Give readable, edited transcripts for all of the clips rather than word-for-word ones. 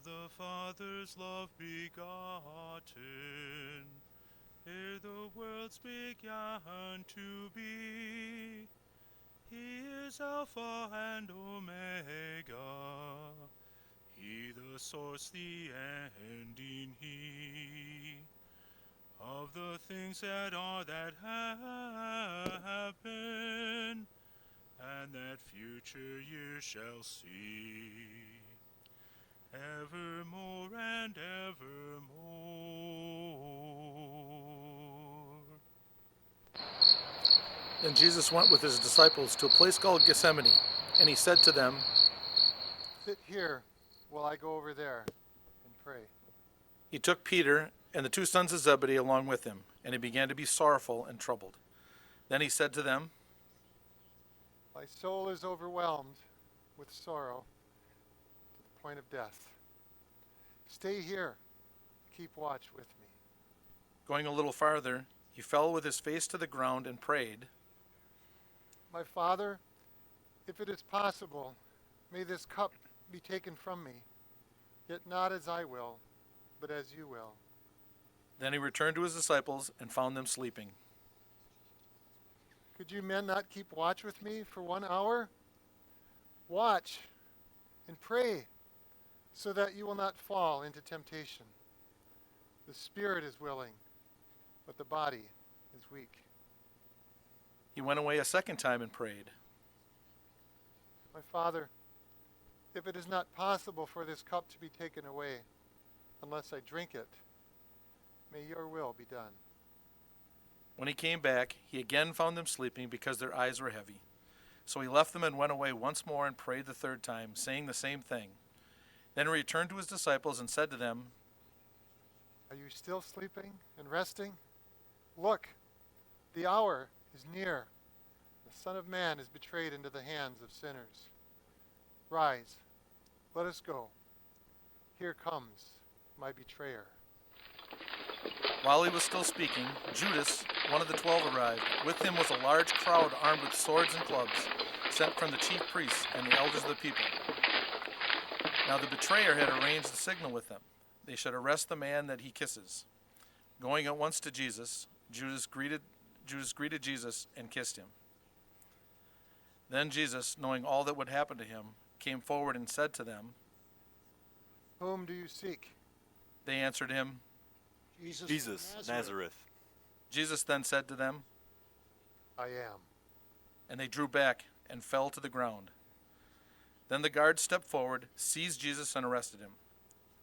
the Father's love begotten, ere the worlds began to be. He is Alpha and Omega, He the source, the ending, He of the things that are, that have been, and that future years shall see, evermore and evermore. Then Jesus went with his disciples to a place called Gethsemane, and he said to them, Sit here while I go over there and pray. He took Peter and the two sons of Zebedee along with him, and he began to be sorrowful and troubled. Then he said to them, My soul is overwhelmed with sorrow to the point of death. Stay here. Keep watch with me. Going a little farther, he fell with his face to the ground and prayed, My Father, if it is possible, may this cup be taken from me, yet not as I will, but as you will. Then he returned to his disciples and found them sleeping. Could you men not keep watch with me for 1 hour? Watch and pray so that you will not fall into temptation. The spirit is willing, but the body is weak. He went away a second time and prayed, My Father, if it is not possible for this cup to be taken away unless I drink it, may your will be done. When he came back, he again found them sleeping because their eyes were heavy. So he left them and went away once more and prayed the third time, saying the same thing. Then he returned to his disciples and said to them, Are you still sleeping and resting? Look, the hour is near. The Son of Man is betrayed into the hands of sinners. Rise, let us go. Here comes my betrayer. While he was still speaking, Judas, one of the 12, arrived. With him was a large crowd armed with swords and clubs, sent from the chief priests and the elders of the people. Now the betrayer had arranged the signal with them. They should arrest the man that he kisses. Going at once to Jesus, Judas greeted Jesus and kissed him. Then Jesus, knowing all that would happen to him, came forward and said to them, Whom do you seek? They answered him, Jesus, Nazareth. Jesus then said to them, I am. and they drew back and fell to the ground. Then the guards stepped forward, seized Jesus, and arrested him.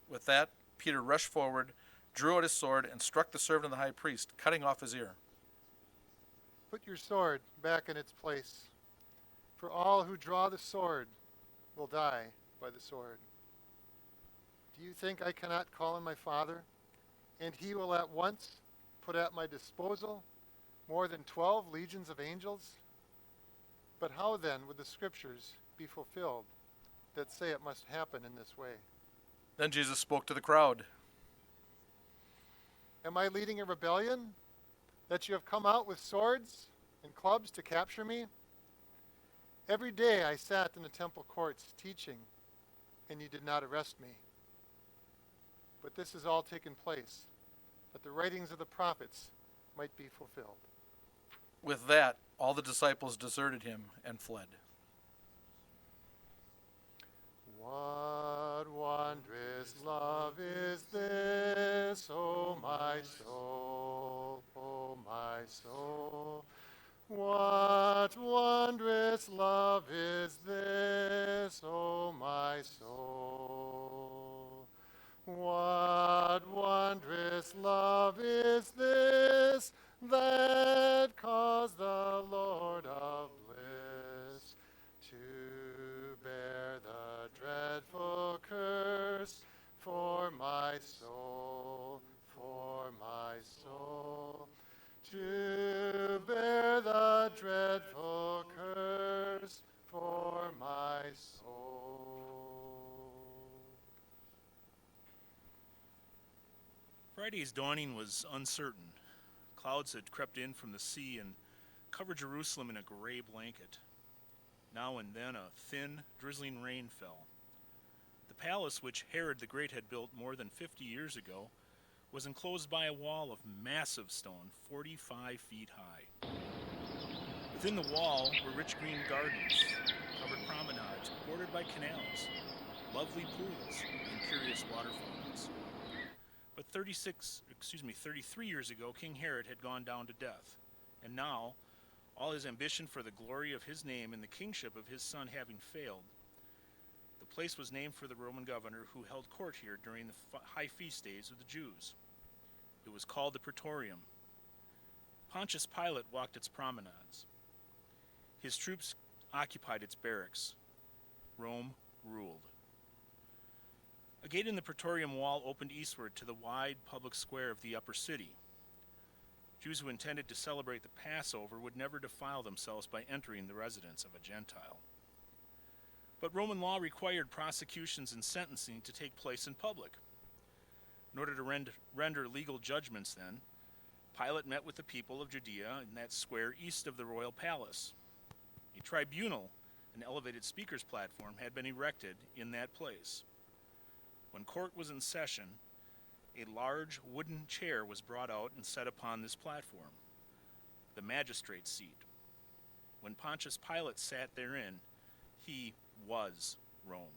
With that, Peter rushed forward, drew out his sword, and struck the servant of the high priest, cutting off his ear. Put your sword back in its place, for all who draw the sword will die by the sword. Do you think I cannot call on my Father, and he will at once put at my disposal more than 12 legions of angels? But how then would the scriptures be fulfilled that say it must happen in this way? Then Jesus spoke to the crowd. Am I leading a rebellion, that you have come out with swords and clubs to capture me? Every day I sat in the temple courts teaching, and you did not arrest me. But this has all taken place, that the writings of the prophets might be fulfilled. With that, all the disciples deserted him and fled. What wondrous love is this, O my soul, O my soul? What wondrous love is this, O my soul? What wondrous love is this that caused the Lord of bliss to bear the dreadful curse for my soul, to bear the dreadful curse for my soul. Friday's dawning was uncertain. Clouds had crept in from the sea and covered Jerusalem in a gray blanket. Now and then a thin, drizzling rain fell. The palace which Herod the Great had built more than 50 years ago was enclosed by a wall of massive stone, 45 feet high. Within the wall were rich green gardens, covered promenades bordered by canals, lovely pools, and curious water fountains. But 33 years ago, King Herod had gone down to death, and now, all his ambition for the glory of his name and the kingship of his son having failed, the place was named for the Roman governor who held court here during the high feast days of the Jews. It was called the Praetorium. Pontius Pilate walked its promenades. His troops occupied its barracks. Rome ruled. A gate in the Praetorium wall opened eastward to the wide public square of the upper city. Jews who intended to celebrate the Passover would never defile themselves by entering the residence of a Gentile. But Roman law required prosecutions and sentencing to take place in public. In order to render legal judgments then, Pilate met with the people of Judea in that square east of the royal palace. A tribunal, an elevated speaker's platform, had been erected in that place. When court was in session, a large wooden chair was brought out and set upon this platform, the magistrate's seat. When Pontius Pilate sat therein, he was Rome.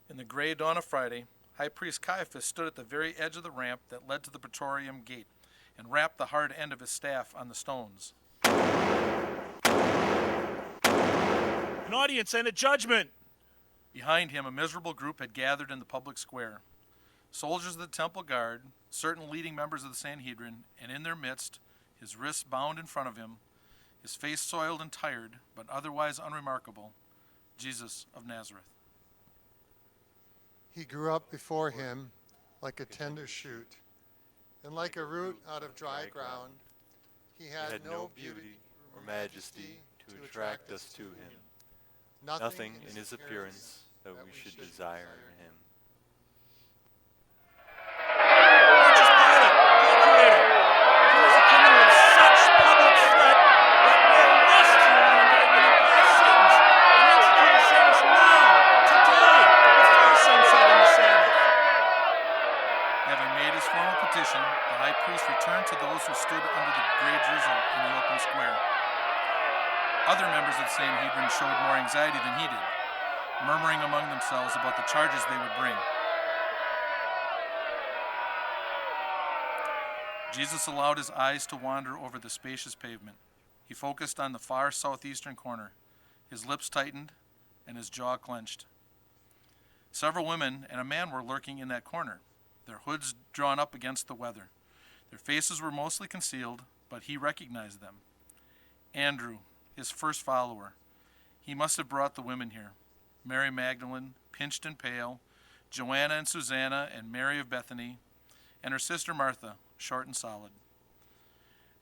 In the gray dawn of Friday, High Priest Caiaphas stood at the very edge of the ramp that led to the Praetorium gate and rapped the hard end of his staff on the stones. An audience and a judgment! Behind him, a miserable group had gathered in the public square. Soldiers of the temple guard, certain leading members of the Sanhedrin, and in their midst, his wrists bound in front of him, his face soiled and tired, but otherwise unremarkable, Jesus of Nazareth. He grew up before him like a tender shoot, and like a root out of dry ground. He had no beauty or majesty to attract us to him. Nothing in his appearance that we should desire him. Pontius Pilate, procurator, he was a criminal of such public threat that will must hear the indictment and pass sentence and execute his sentence now, today, before sunset on the Sabbath. Having made his formal petition, the high priest returned to those who stood under the gray drizzle in the open square. Other members of the Sanhedrin showed more anxiety than he did, murmuring among themselves about the charges they would bring. Jesus allowed his eyes to wander over the spacious pavement. He focused on the far southeastern corner. His lips tightened and his jaw clenched. Several women and a man were lurking in that corner, their hoods drawn up against the weather. Their faces were mostly concealed, but he recognized them. Andrew, his first follower. He must have brought the women here. Mary Magdalene, pinched and pale, Joanna and Susanna and Mary of Bethany, and her sister Martha, short and solid.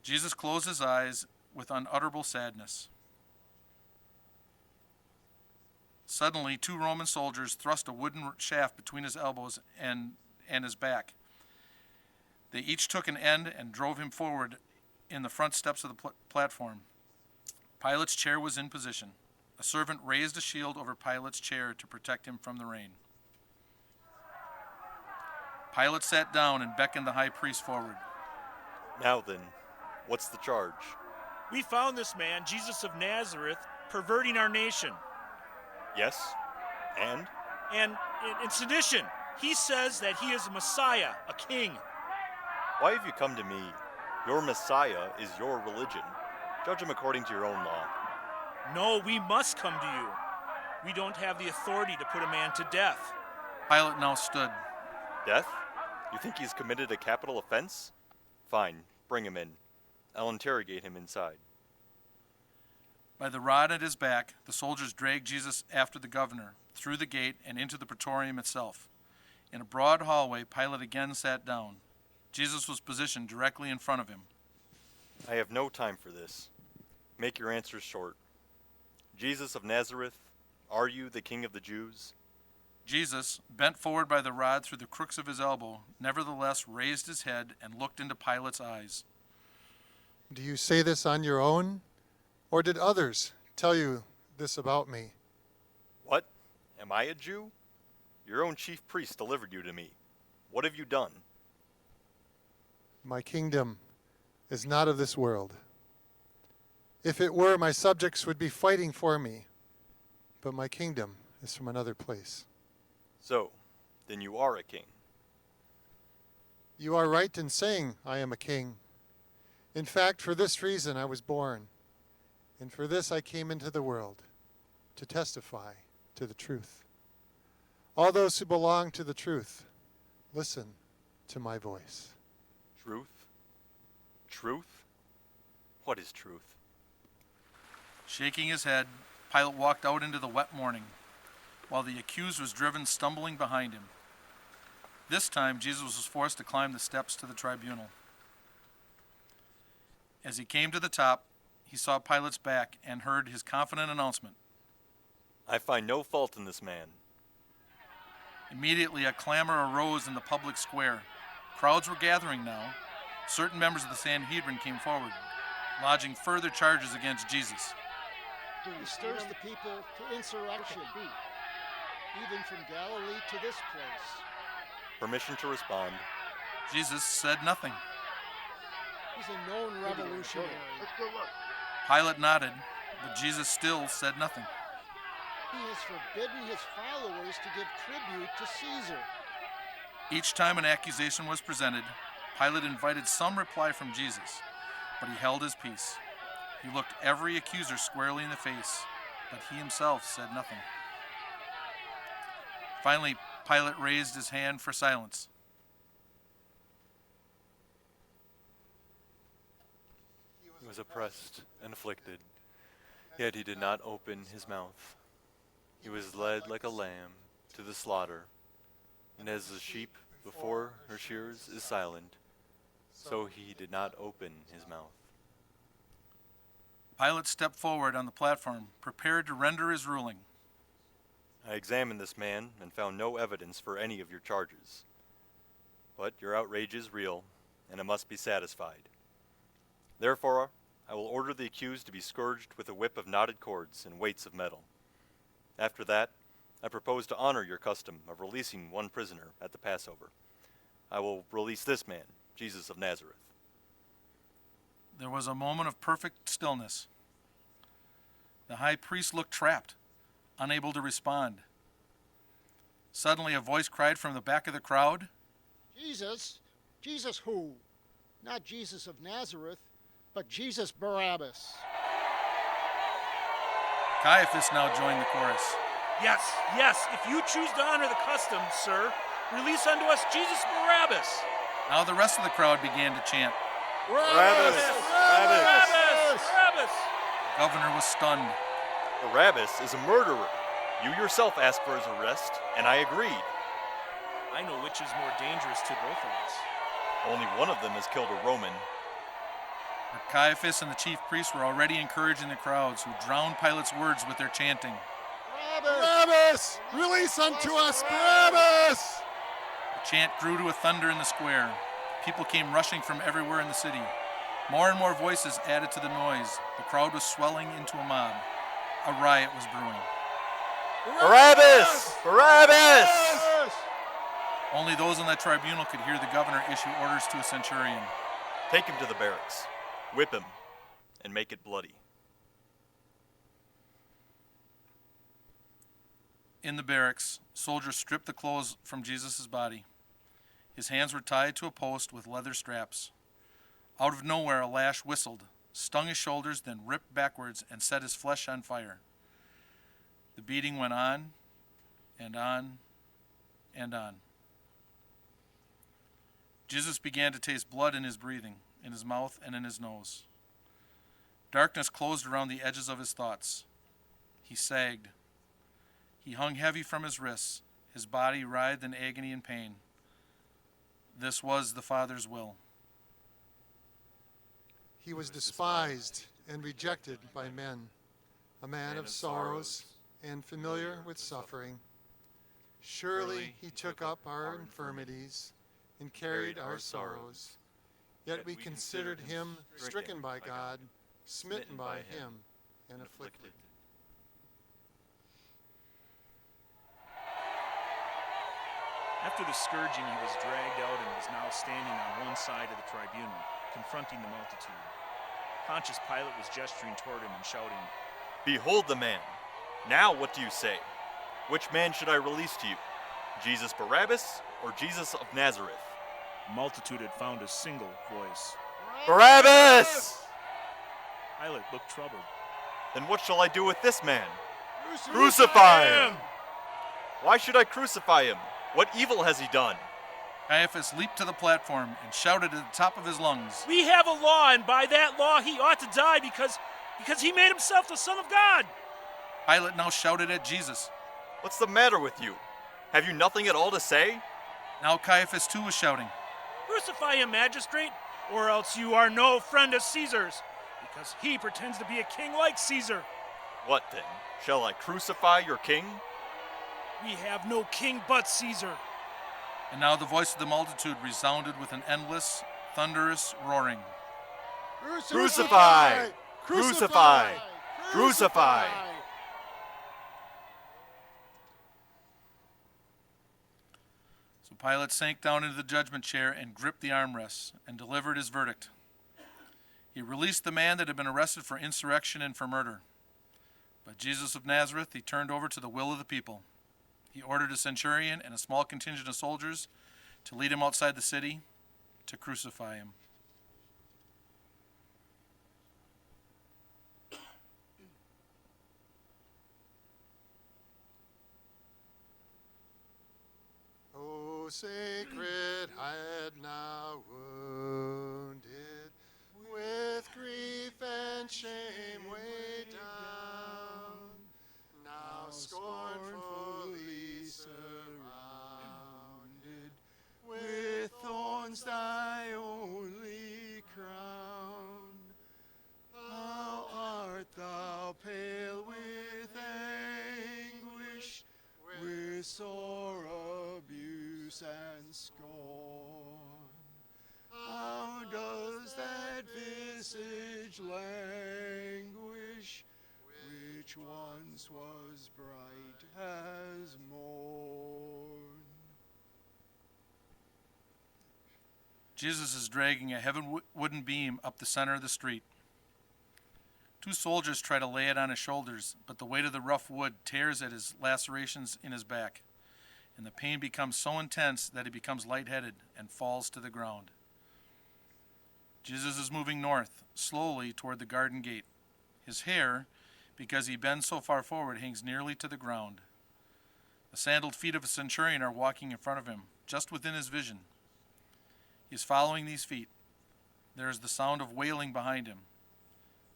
Jesus closed his eyes with unutterable sadness. Suddenly, 2 Roman soldiers thrust a wooden shaft between his elbows and his back. They each took an end and drove him forward in the front steps of the platform. Pilate's chair was in position. A servant raised a shield over Pilate's chair to protect him from the rain. Pilate sat down and beckoned the high priest forward. Now then, what's the charge? We found this man, Jesus of Nazareth, perverting our nation. Yes? And? And in sedition. He says that he is a Messiah, a king. Why have you come to me? Your Messiah is your religion. Judge him according to your own law. No, we must come to you. We don't have the authority to put a man to death. Pilate now stood. Death? You think he's committed a capital offense? Fine, bring him in. I'll interrogate him inside. By the rod at his back, the soldiers dragged Jesus after the governor, through the gate and into the Praetorium itself. In a broad hallway, Pilate again sat down. Jesus was positioned directly in front of him. I have no time for this. Make your answers short. Jesus of Nazareth, are you the King of the Jews? Jesus, bent forward by the rod through the crooks of his elbow, nevertheless raised his head and looked into Pilate's eyes. Do you say this on your own, or did others tell you this about me? What? Am I a Jew? your own chief priest delivered you to me. What have you done? My kingdom is not of this world. If it were, my subjects would be fighting for me, but my kingdom is from another place. So, then you are a king. You are right in saying I am a king. In fact, for this reason I was born, and for this I came into the world, to testify to the truth. All those who belong to the truth, listen to my voice. Truth? Truth? What is truth? Shaking his head, Pilate walked out into the wet morning, while the accused was driven stumbling behind him. This time, Jesus was forced to climb the steps to the tribunal. As he came to the top, he saw Pilate's back and heard his confident announcement. I find no fault in this man. Immediately, a clamor arose in the public square. Crowds were gathering now. Certain members of the Sanhedrin came forward, lodging further charges against Jesus. He stirs the people to insurrection, even from Galilee to this place. Permission to respond. Jesus said nothing. He's a known revolutionary. Pilate nodded, but Jesus still said nothing. He has forbidden his followers to give tribute to Caesar. Each time an accusation was presented, Pilate invited some reply from Jesus, but he held his peace. He looked every accuser squarely in the face, but he himself said nothing. Finally, Pilate raised his hand for silence. He was oppressed and afflicted, yet he did not open his mouth. He was led like a lamb to the slaughter, and as the sheep before her shearers is silent, so he did not open his mouth. Pilate stepped forward on the platform, prepared to render his ruling. I examined this man and found no evidence for any of your charges. But your outrage is real, and it must be satisfied. Therefore, I will order the accused to be scourged with a whip of knotted cords and weights of metal. After that, I propose to honor your custom of releasing one prisoner at the Passover. I will release this man, Jesus of Nazareth. There was a moment of perfect stillness. The high priest looked trapped, unable to respond. Suddenly, a voice cried from the back of the crowd, Jesus? Jesus who? Not Jesus of Nazareth, but Jesus Barabbas. Caiaphas now joined the chorus. Yes, yes, if you choose to honor the custom, sir, release unto us Jesus Barabbas. Now the rest of the crowd began to chant. Barabbas! Barabbas! Barabbas! The governor was stunned. Barabbas is a murderer. You yourself asked for his arrest, and I agreed. I know which is more dangerous to both of us. Only one of them has killed a Roman. But Caiaphas and the chief priests were already encouraging the crowds, who drowned Pilate's words with their chanting. Barabbas! Release unto us Barabbas! The chant grew to a thunder in the square. People came rushing from everywhere in the city. More and more voices added to the noise. The crowd was swelling into a mob. A riot was brewing. Barabbas! Barabbas! Only those in the tribunal could hear the governor issue orders to a centurion. Take him to the barracks, whip him, and make it bloody. In the barracks, soldiers stripped the clothes from Jesus' body. His hands were tied to a post with leather straps. Out of nowhere, a lash whistled, stung his shoulders, then ripped backwards and set his flesh on fire. The beating went on and on and on. Jesus began to taste blood in his breathing, in his mouth and in his nose. Darkness closed around the edges of his thoughts. He sagged. He hung heavy from his wrists. His body writhed in agony and pain. This was the Father's will. He was despised and rejected by men, a man of sorrows and familiar with suffering. Surely he took up our infirmities and carried our sorrows. Yet we considered him stricken by God, smitten by him, and afflicted. After the scourging, he was dragged out and was now standing on one side of the tribunal, confronting the multitude. Pontius Pilate was gesturing toward him and shouting, Behold the man. Now what do you say? Which man should I release to you? Jesus Barabbas or Jesus of Nazareth? The multitude had found a single voice. Barabbas! Pilate looked troubled. Then what shall I do with this man? Crucify him! Why should I crucify him? What evil has he done? Caiaphas leaped to the platform and shouted at the top of his lungs, We have a law, and by that law he ought to die because he made himself the Son of God. Pilate now shouted at Jesus. What's the matter with you? Have you nothing at all to say? Now Caiaphas too was shouting. Crucify him, magistrate, or else you are no friend of Caesar's, because he pretends to be a king like Caesar. What then? Shall I crucify your king? We have no king but Caesar. And now the voice of the multitude resounded with an endless, thunderous roaring. Crucify! Crucify! Crucify! So Pilate sank down into the judgment chair and gripped the armrests and delivered his verdict. He released the man that had been arrested for insurrection and for murder. But Jesus of Nazareth he turned over to the will of the people. He ordered a centurion and a small contingent of soldiers to lead him outside the city to crucify him. O sacred head now wounded, with grief and shame weighed down, now scornfully surrounded, with thorns thy only crown. How art thou pale with anguish, with sore abuse and scorn? How does that visage languish, which once was bright as morn? Jesus is dragging a heavy wooden beam up the center of the street. Two soldiers try to lay it on his shoulders, but the weight of the rough wood tears at his lacerations in his back, and the pain becomes so intense that he becomes lightheaded and falls to the ground. Jesus is moving north, slowly toward the garden gate. His hair, because he bends so far forward, hangs nearly to the ground. The sandaled feet of a centurion are walking in front of him, just within his vision. He is following these feet. There is the sound of wailing behind him.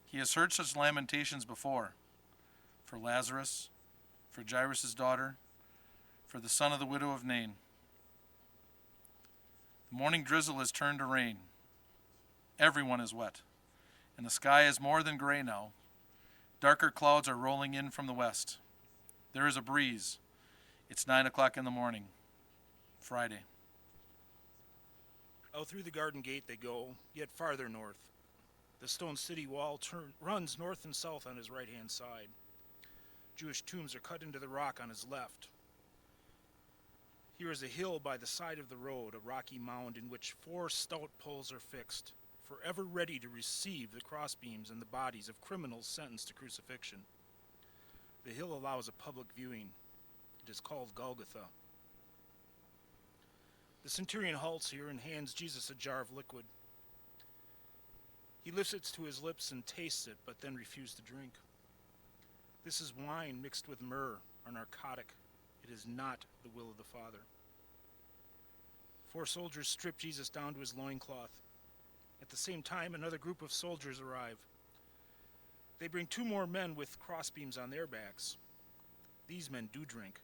He has heard such lamentations before, for Lazarus, for Jairus' daughter, for the son of the widow of Nain. The morning drizzle has turned to rain. Everyone is wet, and the sky is more than gray now. Darker clouds are rolling in from the west. There is a breeze. It's 9 o'clock in the morning, Friday. Out through the garden gate they go, yet farther north. The stone city wall runs north and south on his right-hand side. Jewish tombs are cut into the rock on his left. Here is a hill by the side of the road, a rocky mound in which 4 stout poles are fixed, forever ready to receive the crossbeams and the bodies of criminals sentenced to crucifixion. The hill allows a public viewing. It is called Golgotha. The centurion halts here and hands Jesus a jar of liquid. He lifts it to his lips and tastes it, but then refuses to drink. This is wine mixed with myrrh, a narcotic. It is not the will of the Father. 4 soldiers strip Jesus down to his loincloth. At the same time, another group of soldiers arrive. They bring 2 more men with crossbeams on their backs. These men do drink.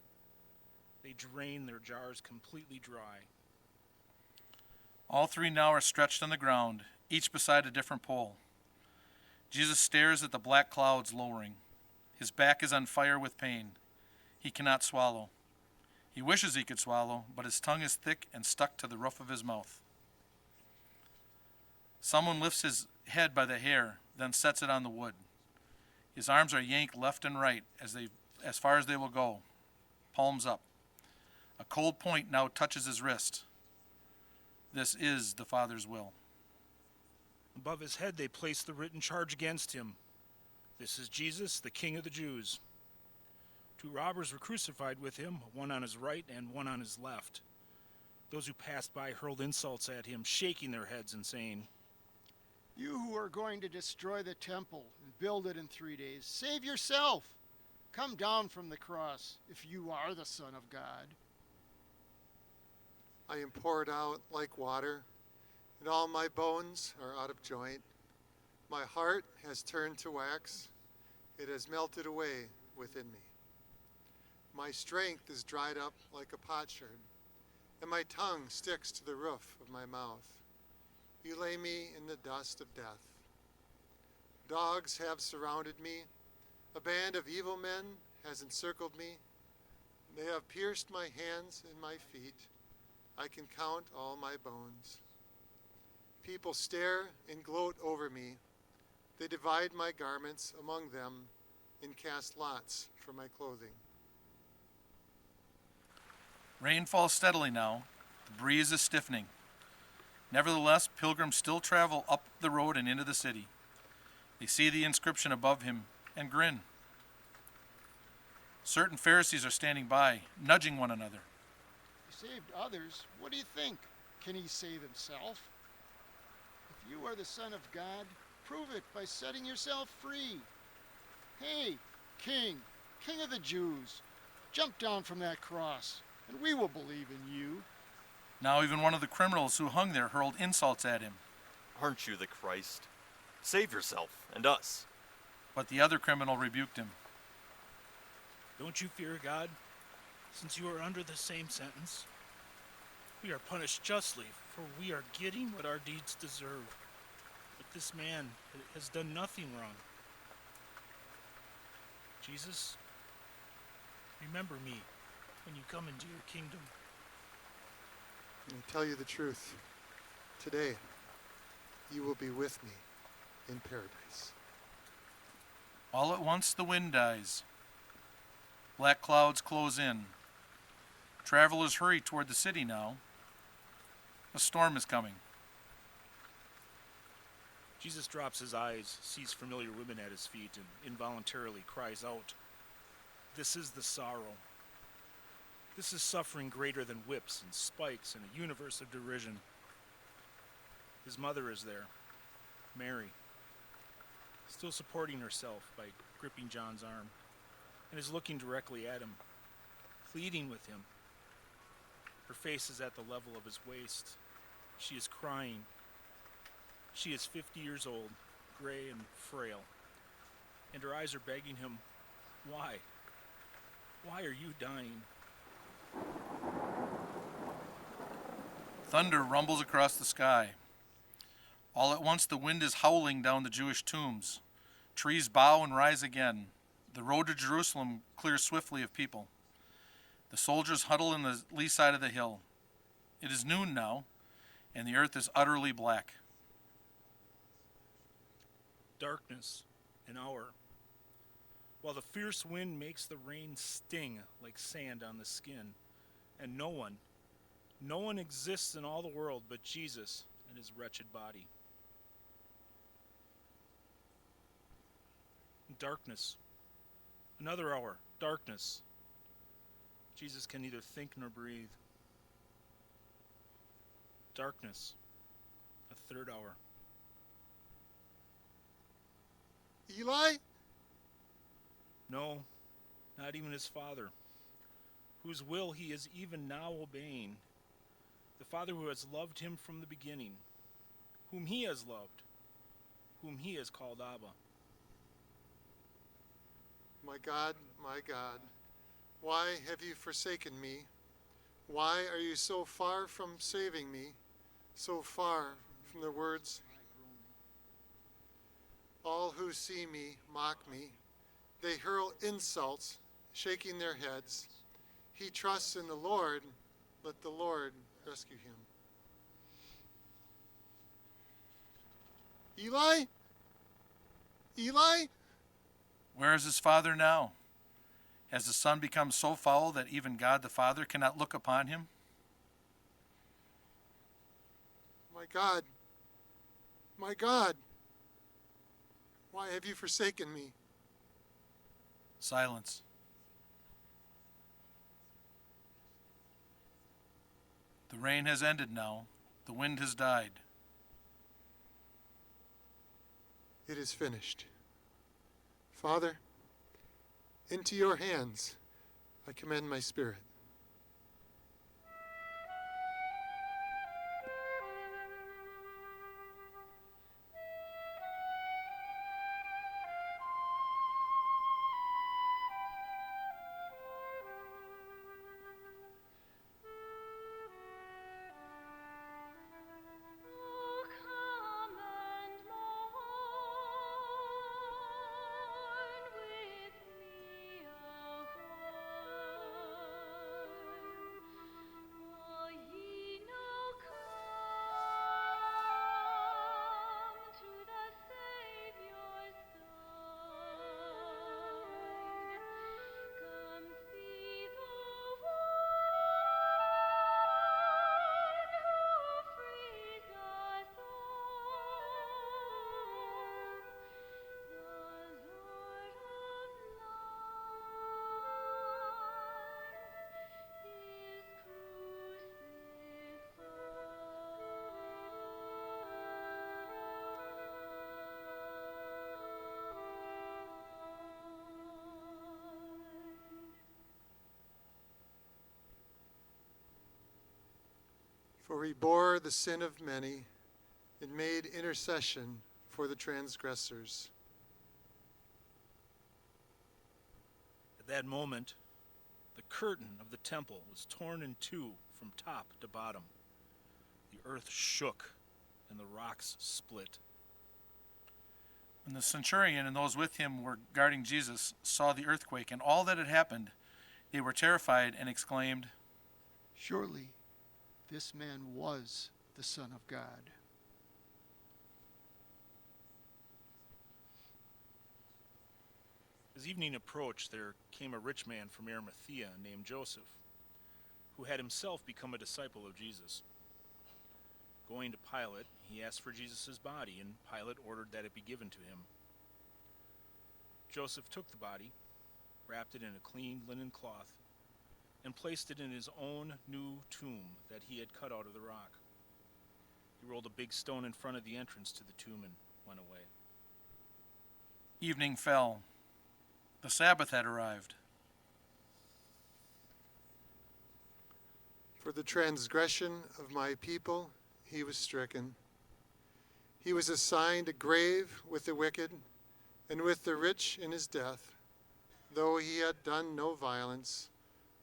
They drain their jars completely dry. All 3 now are stretched on the ground, each beside a different pole. Jesus stares at the black clouds lowering. His back is on fire with pain. He cannot swallow. He wishes he could swallow, but his tongue is thick and stuck to the roof of his mouth. Someone lifts his head by the hair, then sets it on the wood. His arms are yanked left and right as far as they will go, palms up. A cold point now touches his wrist. This is the Father's will. Above his head they placed the written charge against him. This is Jesus, the King of the Jews. 2 robbers were crucified with him, one on his right and one on his left. Those who passed by hurled insults at him, shaking their heads and saying, You who are going to destroy the temple and build it in 3 days, save yourself. Come down from the cross if you are the Son of God. I am poured out like water, and all my bones are out of joint. My heart has turned to wax. It has melted away within me. My strength is dried up like a potsherd, and my tongue sticks to the roof of my mouth. You lay me in the dust of death. Dogs have surrounded me. A band of evil men has encircled me. They have pierced my hands and my feet. I can count all my bones. People stare and gloat over me. They divide my garments among them and cast lots for my clothing. Rain falls steadily now. The breeze is stiffening. Nevertheless, pilgrims still travel up the road and into the city. They see the inscription above him and grin. Certain Pharisees are standing by, nudging one another. He saved others. What do you think? Can he save himself? If you are the Son of God, prove it by setting yourself free. Hey, King of the Jews, jump down from that cross, and we will believe in you. Now even one of the criminals who hung there hurled insults at him. Aren't you the Christ? Save yourself and us. But the other criminal rebuked him. Don't you fear God, since you are under the same sentence? We are punished justly, for we are getting what our deeds deserve. But this man has done nothing wrong. Jesus, remember me when you come into your kingdom. And tell you the truth, today you will be with me in paradise. All at once the wind dies. Black clouds close in. Travelers hurry toward the city now. A storm is coming. Jesus drops his eyes, sees familiar women at his feet, and involuntarily cries out, "This is the sorrow. This is suffering greater than whips and spikes in a universe of derision." His mother is there, Mary, still supporting herself by gripping John's arm, and is looking directly at him, pleading with him. Her face is at the level of his waist. She is crying. She is 50 years old, gray and frail, and her eyes are begging him, "Why? Why are you dying?" Thunder rumbles across the sky. All at once the wind is howling down the Jewish tombs. Trees bow and rise again. The road to Jerusalem clears swiftly of people. The soldiers huddle in the lee side of the hill. It is noon now, and the earth is utterly black. Darkness, an hour, while the fierce wind makes the rain sting like sand on the skin, and no one exists in all the world but Jesus and his wretched body. Darkness, another hour, darkness. Jesus can neither think nor breathe. Darkness, a third hour. Eli? No, not even his Father, whose will he is even now obeying. The Father who has loved him from the beginning, whom he has loved, whom he has called Abba. My God, why have you forsaken me? Why are you so far from saving me, so far from the words? All who see me mock me. They hurl insults, shaking their heads. He trusts in the Lord. Let the Lord rescue him. Eli? Eli? Where is his father now? Has the Son become so foul that even God the Father cannot look upon him? My God, my God, why have you forsaken me? Silence. The rain has ended now. The wind has died. It is finished. Father, into your hands I commend my spirit. Oh, come and mourn with me awhile. Oh, ye now come to the Savior's side. Come see the one who frees us all, the Lord of life is crucified. For he bore the sin of many and made intercession for the transgressors. At that moment, the curtain of the temple was torn in two from top to bottom. The earth shook and the rocks split. When the centurion and those with him were guarding Jesus saw the earthquake and all that had happened, they were terrified and exclaimed, Surely this man was the Son of God. As evening approached, there came a rich man from Arimathea named Joseph, who had himself become a disciple of Jesus. Going to Pilate, he asked for Jesus' body, and Pilate ordered that it be given to him. Joseph took the body, wrapped it in a clean linen cloth, and placed it in his own new tomb that he had cut out of the rock. He rolled a big stone in front of the entrance to the tomb and went away. Evening fell. The Sabbath had arrived. For the transgression of my people he was stricken. He was assigned a grave with the wicked and with the rich in his death, though he had done no violence,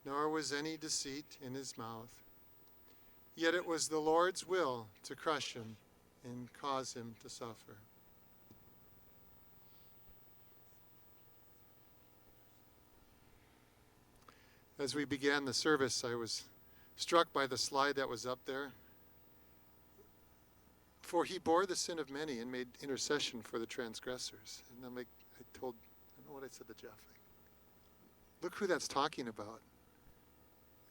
nor was any deceit in his mouth. Yet it was the Lord's will to crush him and cause him to suffer. As we began the service, I was struck by the slide that was up there. For he bore the sin of many and made intercession for the transgressors. And I'm like, I don't know what I said to Jeff. Look who that's talking about.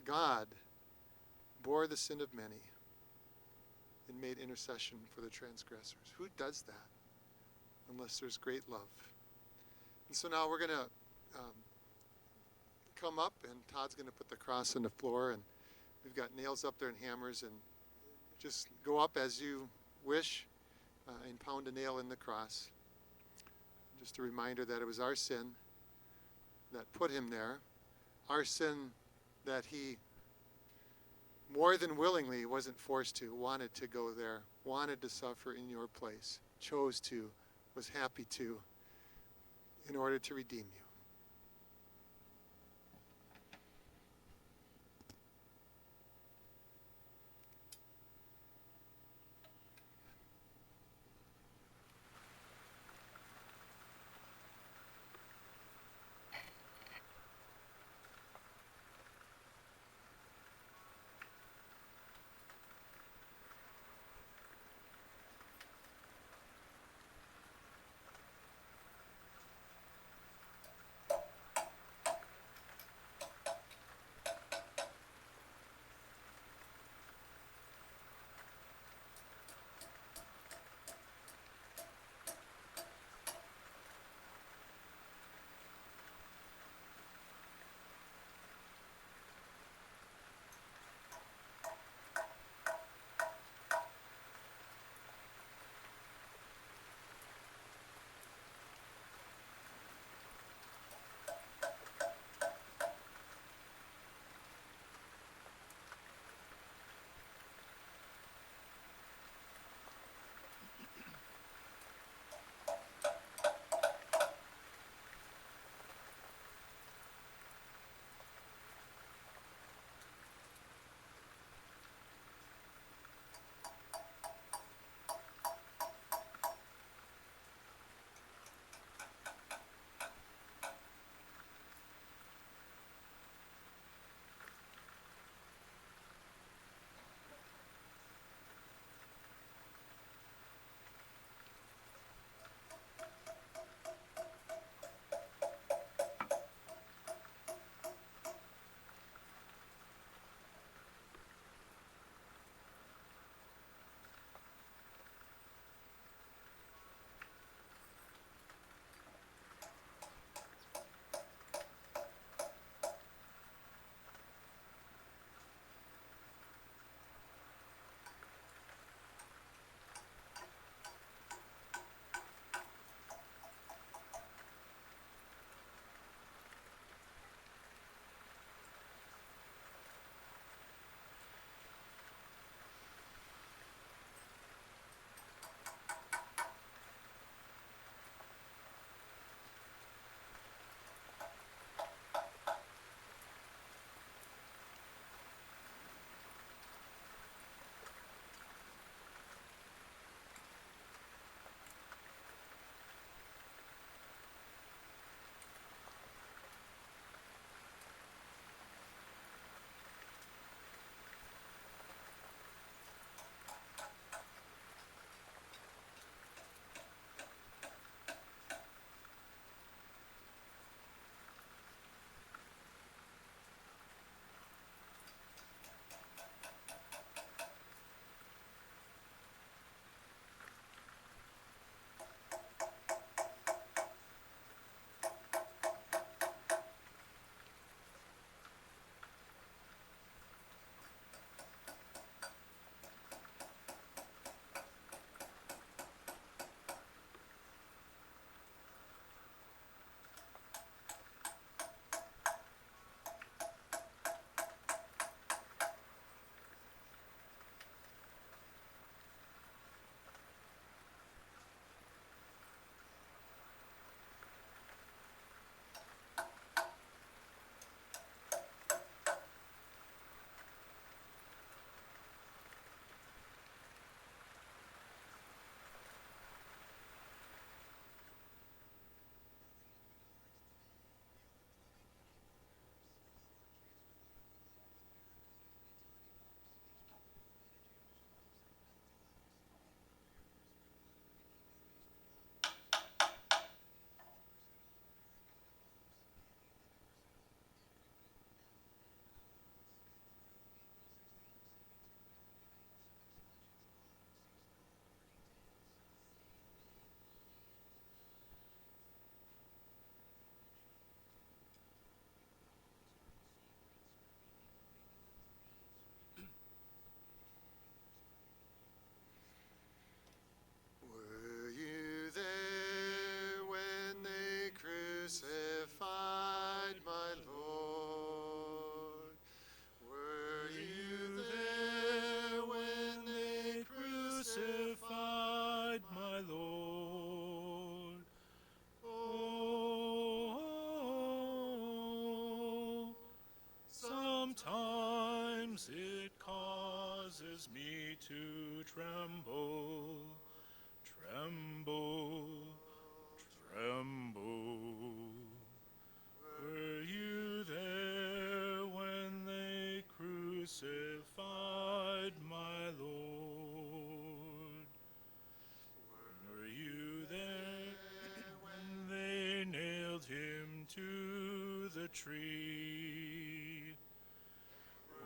God bore the sin of many and made intercession for the transgressors. Who does that unless there's great love? And so now we're going to come up, and Todd's going to put the cross on the floor, and we've got nails up there and hammers, and just go up as you wish and pound a nail in the cross. Just a reminder that it was our sin that put him there, our sin that he more than willingly wasn't forced to, wanted to go there, wanted to suffer in your place, chose to, was happy to, in order to redeem you. tremble, tremble, tremble. Were you there when they crucified my Lord? Were you there when they nailed him to the tree?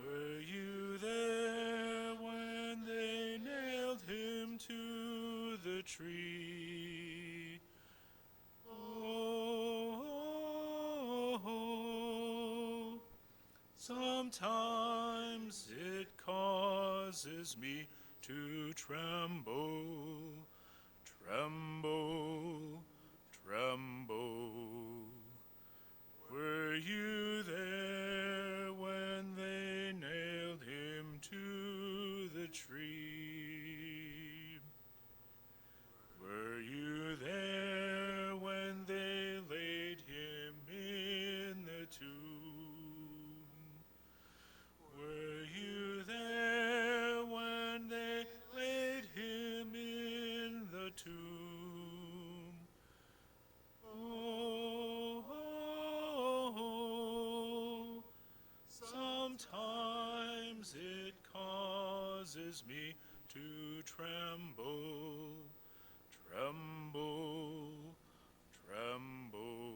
Were you there when they nailed him to the tree? Oh, sometimes it causes me to tremble, tremble, tremble. Were you there when they nailed him to the tree? Were you there when they laid him in the tomb? Were you there when they laid him in the tomb? Oh, sometimes it causes me to tremble, tremble, tremble.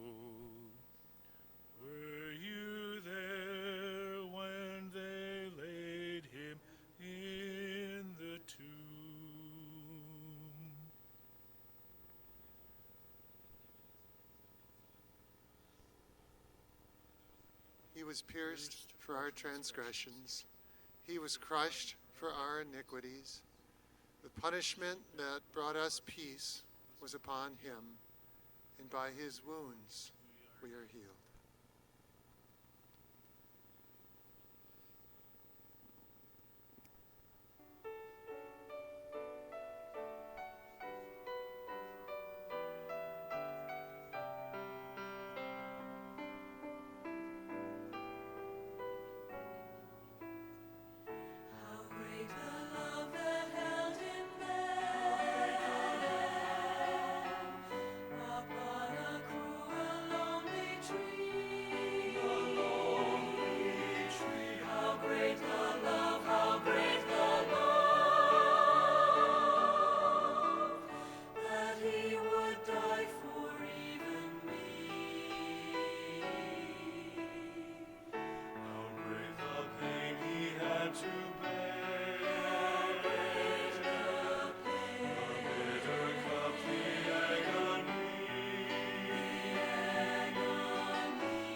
Were you there when they laid him in the tomb? He was pierced for our transgressions. He was crushed for our iniquities. The punishment that brought us peace was upon him, and by his wounds we are healed. How great the love that held him there upon a cruel, lonely tree. How great the love, how great the love that he would die for even me. How great the pain he had to bear. The bitter cup, the agony.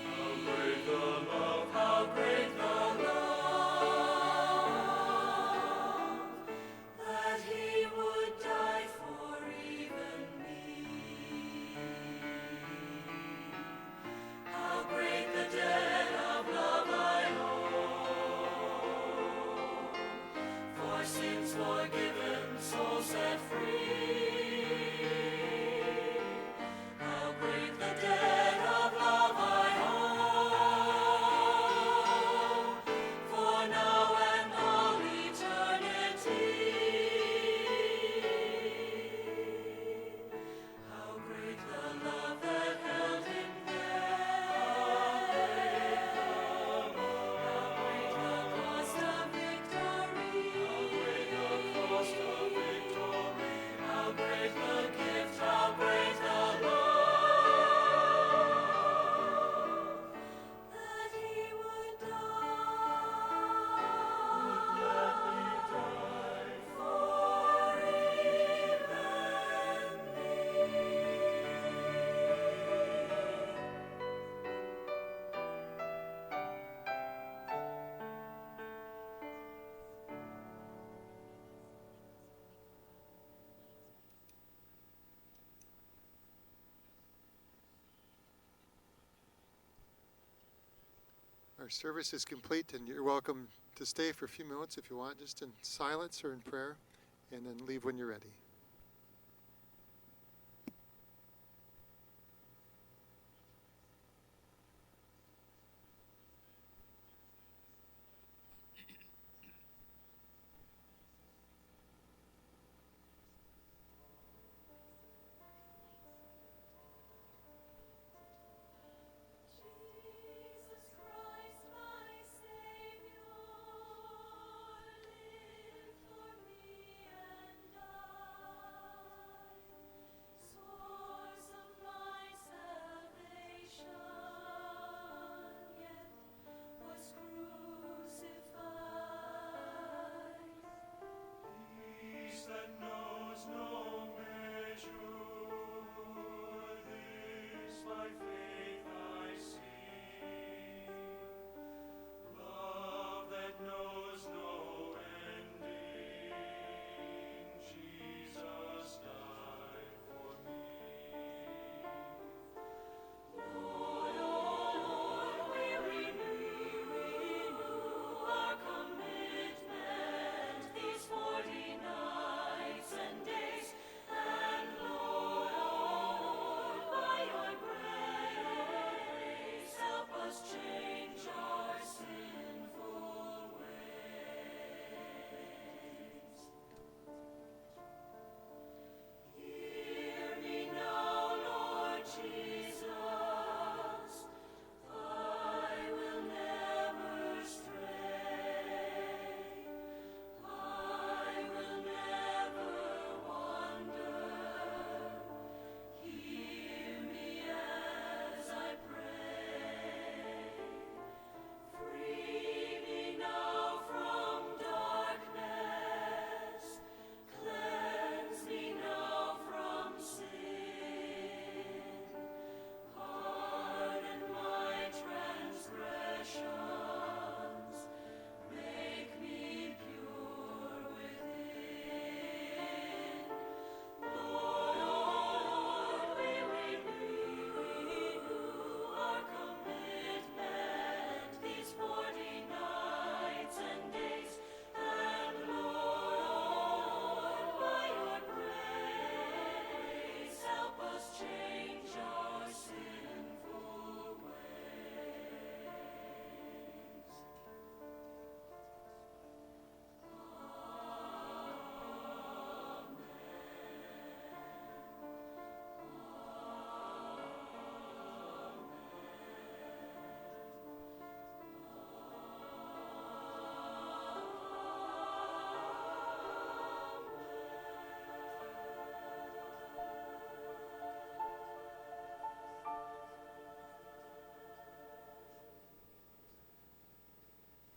How great the love, how great the love that he would die for even me. How great the debt of love I owe, for sins forgiven, soul set free. How great the debt of love I owe, for now and all eternity. How great the love that held him there. How great the cost of victory. How great the gift, how great the love that he would die for Our service is complete, and you're welcome to stay for a few minutes if you want, just in silence or in prayer, and then leave when you're ready.